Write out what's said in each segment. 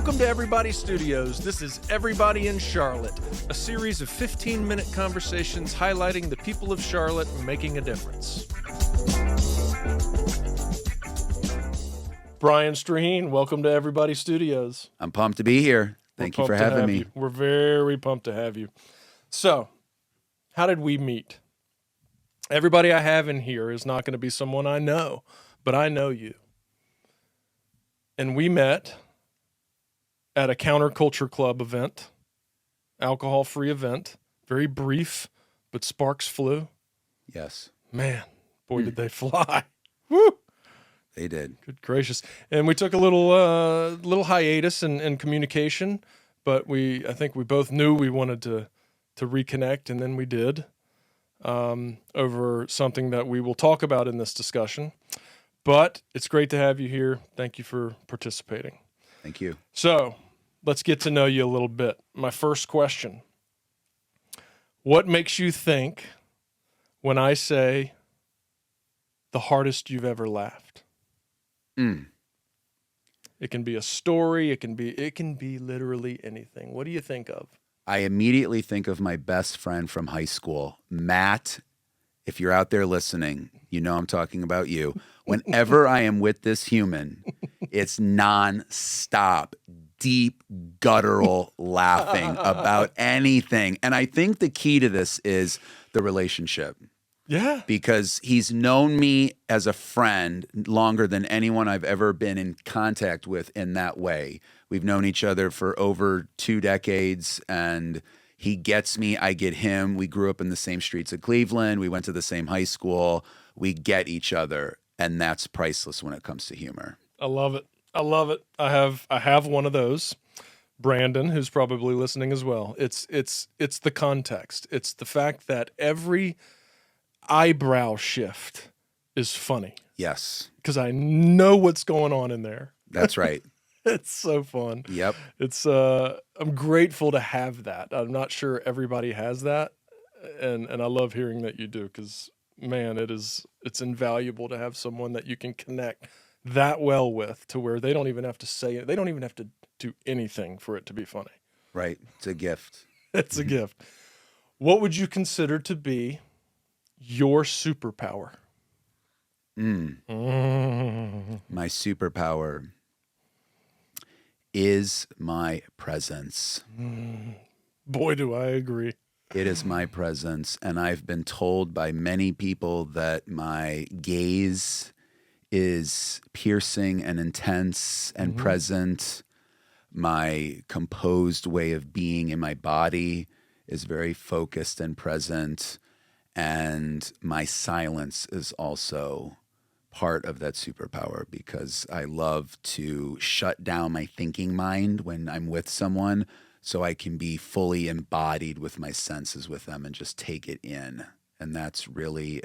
Welcome to Everybody Studios. This is Everybody in Charlotte, a series of 15-minute conversations highlighting the people of Charlotte making a difference. Brian Strahine, welcome to Everybody Studios. I'm pumped to be here. Thank you for having me. We're very pumped to have you. So, how did we meet? Everybody I have in here is not going to be someone I know, but I know you. And we met at a counterculture club event, alcohol-free event, very brief, but sparks flew. Yes. Man, boy, did they fly. Woo! They did. Good gracious. And we took a little hiatus in communication, but I think we both knew we wanted to reconnect, and then we did, over something that we will talk about in this discussion. But it's great to have you here. Thank you for participating. Thank you. So let's get to know you a little bit. My first question: what makes you think when I say the hardest you've ever laughed? It can be a story. It can be literally anything. What do you think of? I immediately think of my best friend from high school, Matt. If you're out there listening, you know I'm talking about you. Whenever I am with this human, it's nonstop, deep, guttural laughing about anything. And I think the key to this is the relationship. Yeah. Because he's known me as a friend longer than anyone I've ever been in contact with in that way. We've known each other for over 2 decades, and he gets me, I get him. We grew up in the same streets of Cleveland. We went to the same high school. We get each other, and that's priceless when it comes to humor. I love it. I love it. I have one of those. Brandon, who's probably listening as well. It's the context. It's the fact that every eyebrow shift is funny. Yes. Because I know what's going on in there. That's right. It's so fun. Yep. It's I'm grateful to have that. I'm not sure everybody has that, and I love hearing that you do, because man, it's invaluable to have someone that you can connect that well with, to where they don't even have to say it. They don't even have to do anything for it to be funny. Right. It's a gift. It's a gift. What would you consider to be your superpower? My superpower is my presence. Boy, do I agree. It is my presence. And I've been told by many people that my gaze is piercing and intense and present. My composed way of being in my body is very focused and present. And my silence is also part of that superpower, because I love to shut down my thinking mind when I'm with someone, so I can be fully embodied with my senses with them and just take it in. And that's really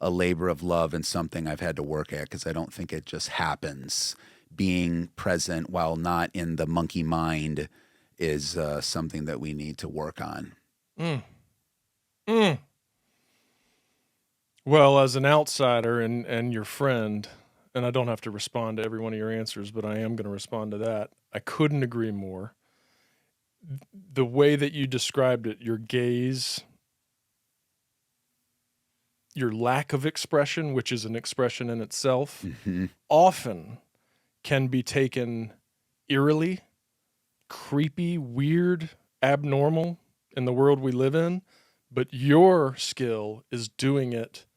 a labor of love, and something I've had to work at, because I don't think it just happens. Being present while not in the monkey mind is something that we need to work on. Well, as an outsider and your friend, and I don't have to respond to every one of your answers, but I am going to respond to that. I couldn't agree more. The way that you described it, your gaze, your lack of expression, which is an expression in itself, often can be taken eerily, creepy, weird, abnormal in the world we live in. But your skill is doing it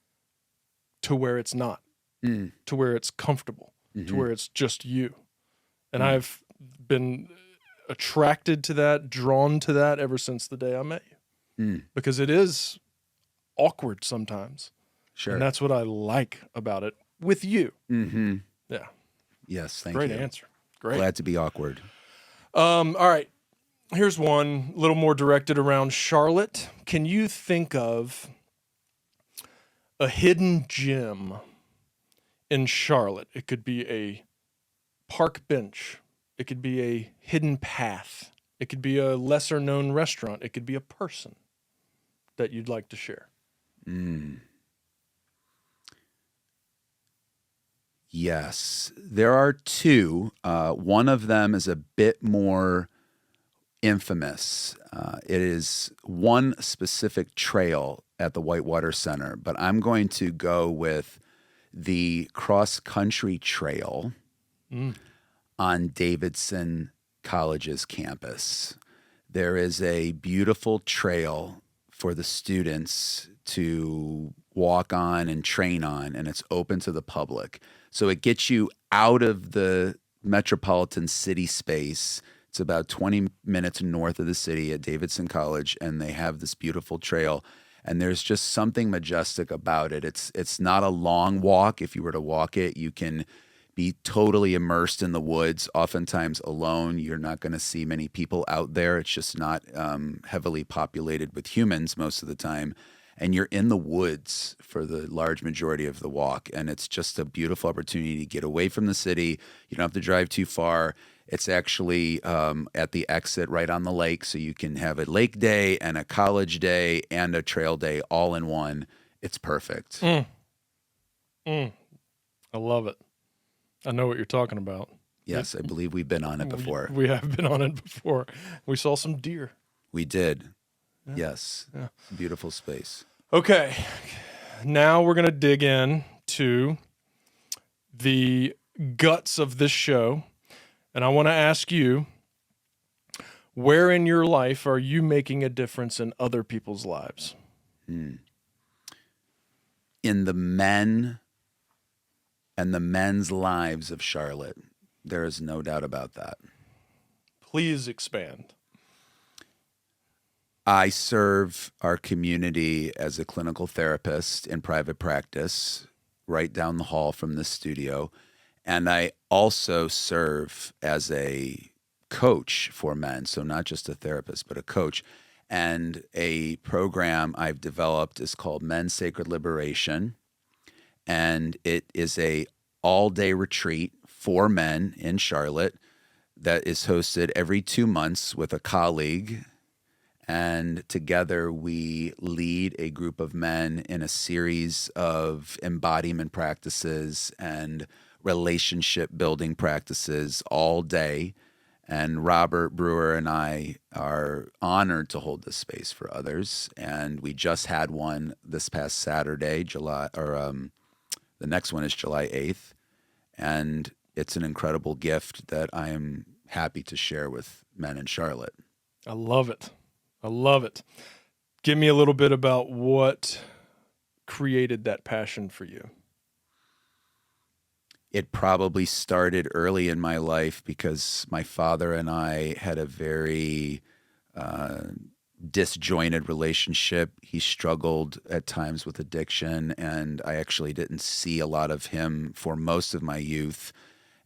to where it's not, to where it's comfortable, to where it's just you. And I've been attracted to that, drawn to that ever since the day I met you. Because it is awkward sometimes. Sure. And that's what I like about it with you. Yeah. Yes, thank Great you. answer. Great. Glad to be awkward. All right. Here's one, a little more directed around Charlotte. Can you think of a hidden gem in Charlotte? It could be a park bench. It could be a hidden path. It could be a lesser known restaurant. It could be a person that you'd like to share. Yes, there are two. One of them is a bit more infamous. It is one specific trail at the Whitewater Center, but I'm going to go with the cross country trail on Davidson College's campus. There is a beautiful trail for the students to walk on and train on, and it's open to the public. So it gets you out of the metropolitan city space. It's about 20 minutes north of the city at Davidson College, and they have this beautiful trail. And there's just something majestic about it. It's not a long walk. If you were to walk it, you can be totally immersed in the woods, oftentimes alone. You're not going to see many people out there. It's just not heavily populated with humans most of the time. And you're in the woods for the large majority of the walk. And it's just a beautiful opportunity to get away from the city. You don't have to drive too far. It's actually at the exit right on the lake. So you can have a lake day and a college day and a trail day all in one. It's perfect. I love it. I know what you're talking about. Yes, I believe we've been on it before. We have been on it before. We saw some deer. We did. Yeah. Yes. Yeah. Beautiful space. Okay. Now we're going to dig in to the guts of this show. And I want to ask you, where in your life are you making a difference in other people's lives? In the men and the men's lives of Charlotte. There is no doubt about that. Please expand. I serve our community as a clinical therapist in private practice right down the hall from this studio. And I also serve as a coach for men. So not just a therapist, but a coach. And a program I've developed is called Men's Sacred Liberation. And it is a all-day retreat for men in Charlotte that is hosted every 2 months with a colleague. And together we lead a group of men in a series of embodiment practices and relationship building practices all day. And Robert Brewer and I are honored to hold this space for others. And we just had one this past Saturday, the next one is July 8th. And it's an incredible gift that I am happy to share with men in Charlotte. I love it. I love it. Give me a little bit about what created that passion for you. It probably started early in my life because my father and I had a very disjointed relationship. He struggled at times with addiction, and I actually didn't see a lot of him for most of my youth,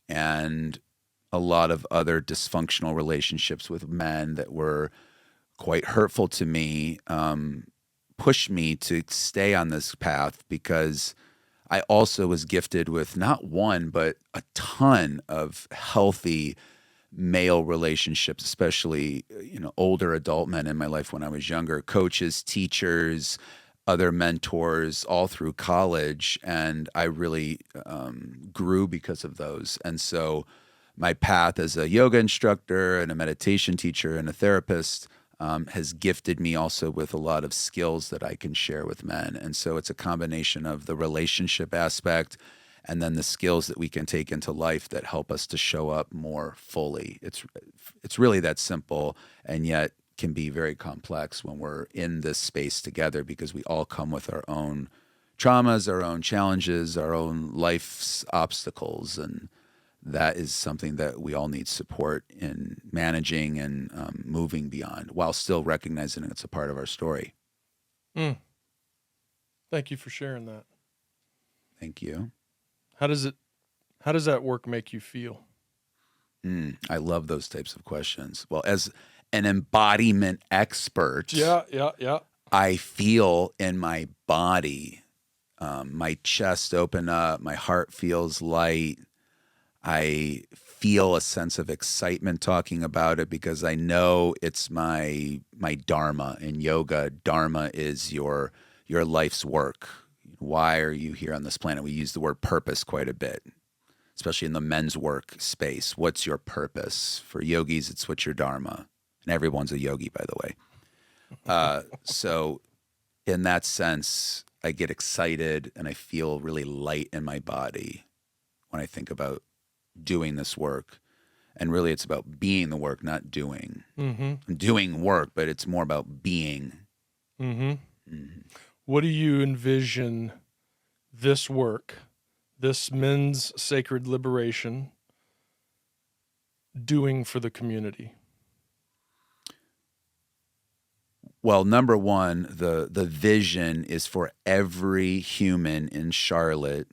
and a lot of other dysfunctional relationships with men that were quite hurtful to me pushed me to stay on this path because I also was gifted with not one, but a ton of healthy male relationships, especially, older adult men in my life when I was younger, coaches, teachers, other mentors all through college. And I really grew because of those. And so my path as a yoga instructor and a meditation teacher and a therapist has gifted me also with a lot of skills that I can share with men. And so it's a combination of the relationship aspect and then the skills that we can take into life that help us to show up more fully. It's really that simple, and yet can be very complex when we're in this space together because we all come with our own traumas, our own challenges, our own life's obstacles, and that is something that we all need support in managing and moving beyond while still recognizing it's a part of our story. Thank you for sharing that. Thank you. How does that work make you feel? I love those types of questions. Well, as an embodiment expert, I feel in my body, my chest open up, my heart feels light. I feel a sense of excitement talking about it because I know it's my dharma. In yoga, dharma is your life's work. Why are you here on this planet? We use the word purpose quite a bit. especially in the men's work space. What's your purpose? For yogis, it's what's your dharma. And everyone's a yogi, by the way. So in that sense, I get excited and I feel really light in my body when I think about doing this work. And really, it's about being the work, not doing. Mm-hmm. Doing work, but it's more about being. Mm-hmm. Mm-hmm. What do you envision this work, this men's sacred liberation, doing for the community? Well, number one, the vision is for every human in Charlotte,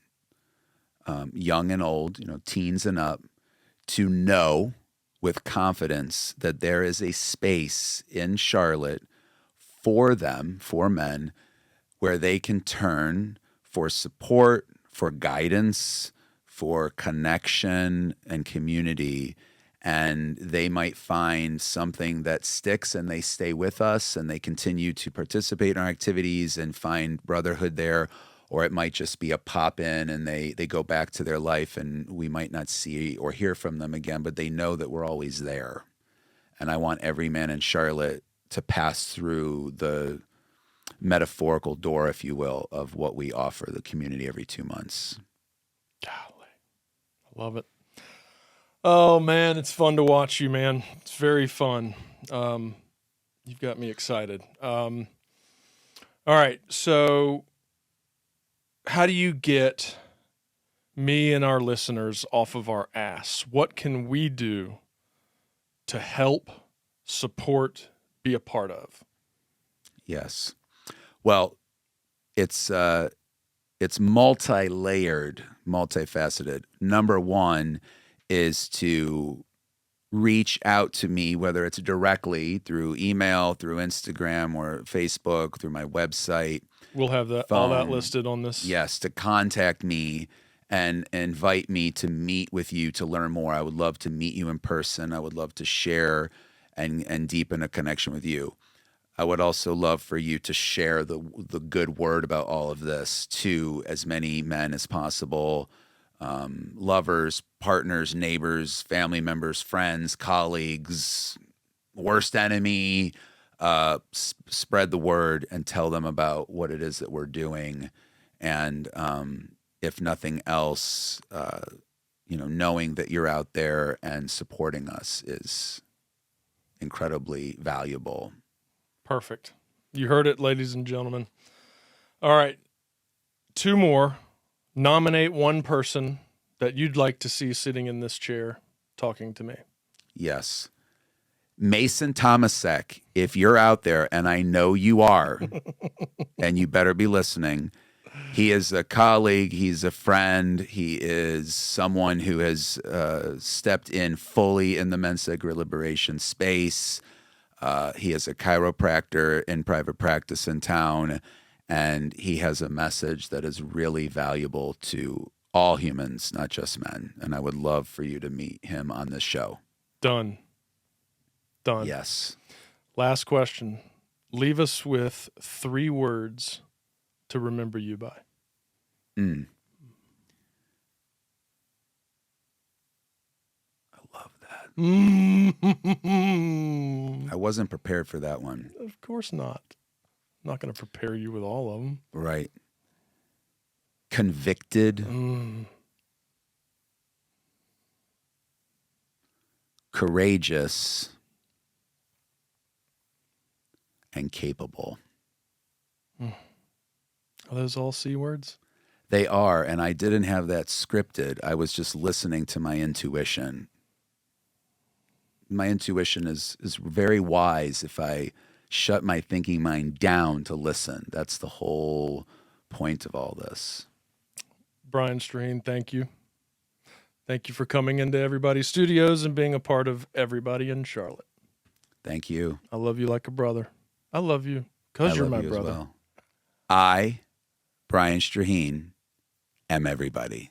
young and old, teens and up, to know with confidence that there is a space in Charlotte for them, for men, where they can turn for support, for guidance, for connection and community. And they might find something that sticks and they stay with us and they continue to participate in our activities and find brotherhood there. Or it might just be a pop in and they go back to their life and we might not see or hear from them again, but they know that we're always there. And I want every man in Charlotte to pass through the metaphorical door, if you will, of what we offer the community every 2 months. Golly, I love it. Oh man, it's fun to watch you, man. It's very fun. You've got me excited. All right, so how do you get me and our listeners off of our ass? What can we do to help, support, be a part of? Yes. Well, it's multi-layered, multifaceted. Number one is to reach out to me, whether it's directly through email, through Instagram or Facebook, through my website. We'll have that all that listed on this. Yes, to contact me and invite me to meet with you to learn more. I would love to meet you in person. I would love to share and deepen a connection with you. I would also love for you to share the good word about all of this to as many men as possible, lovers, partners, neighbors, family members, friends, colleagues, worst enemy. Spread the word and tell them about what it is that we're doing. And if nothing else, knowing that you're out there and supporting us is incredibly valuable. Perfect. You heard it, ladies and gentlemen. All right. 2 more. Nominate one person that you'd like to see sitting in this chair talking to me. Yes. Mason Tomasek, if you're out there, and I know you are, and you better be listening, he is a colleague, he's a friend, he is someone who has stepped in fully in the men's sacred liberation space. He is a chiropractor in private practice in town, and he has a message that is really valuable to all humans, not just men. And I would love for you to meet him on this show. Done. Yes. Last question. Leave us with 3 words to remember you by. I love that. I wasn't prepared for that one. Of course not. I'm not going to prepare you with all of them. Right. Convicted. Courageous. And capable. Are those all C words? They are, and I didn't have that scripted. I was just listening to my intuition. My intuition is very wise if I shut my thinking mind down to listen. That's the whole point of all this. Brian Strahine, thank you. Thank you for coming into Everybody's Studios and being a part of Everybody in Charlotte. Thank you. I love you like a brother. I love you because you're my brother. Well. I, Brian Strahine, am everybody.